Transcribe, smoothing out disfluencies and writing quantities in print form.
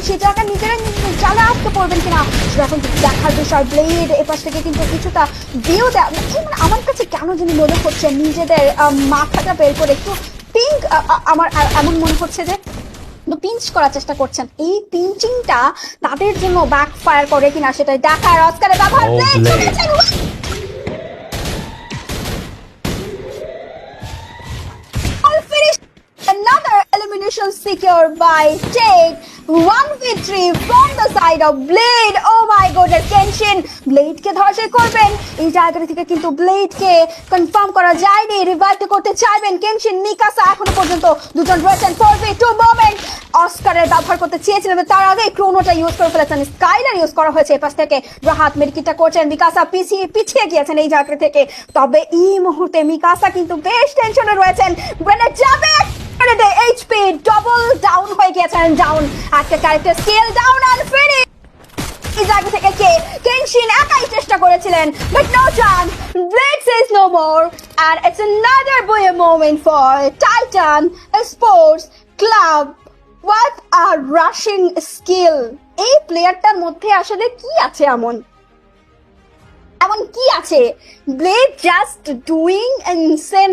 সেটাকে নিজেরা জালে আটকে পড়বেন কিনা সেটা এখন দেখার বিষয়। ব্লেড এপাশ থেকে কিন্তু কিছুটা ভিউ দেয়, আমার কাছে কেন জানি মনে হচ্ছে নিজেদের মাথাটা বের করে একটু পিঙ্ক, আমার এমন মনে হচ্ছে যে পিঞ্চ করার চেষ্টা করছেন। এই পিঞ্চিংটা তাদের জন্য ব্যাক ফায়ার করে কিনা সেটাই দেখার। অস্কারের ব্যবহার another elimination secured by Jade. 1v3 from the side of Blade. Oh my goodness, Kenshin Blade কে ধর্ষণ করবেন। এই জায়গা থেকে কিন্তু Blade কে কনফার্ম করা যায়নি, রিভাইভ করতে চাইবেন Kenshin, মিকাসা এখনো পর্যন্ত দুজন রয়েছেন। 4v2 মোমেন্ট, অস্কারের ব্যবহার করতে চেয়েছিলেন, তার আগে ক্রোনোটা ইউজ করে ফেলেছেন, স্কাইলার ইউজ করা হয়েছে এপাশ থেকে। রাহাত মেডিকিটটা করছেন, মিকাসা পিছিয়ে গিয়েছেন এই জায়গা থেকে। তবে এই মুহূর্তে মিকাসা কিন্তু বেশ টেনশনে রয়েছেন। গ্রেনেড যাবে, এইচপি ডবল ডাউন হয়ে গিয়েছেন, ডাউন একটা ক্যারেক্টার স্কেল ডাউন আর ফিনিশ। এই জায়গা থেকে কেনশিন একাই চেষ্টা করেছিলেন, but no chance. Blade says no more and it's another boy moment for Titan Sports Club. What a rushing skill! এই প্লেয়ারটার মধ্যে আসলে কি আছে এমন কি আছে? Blade just doing insane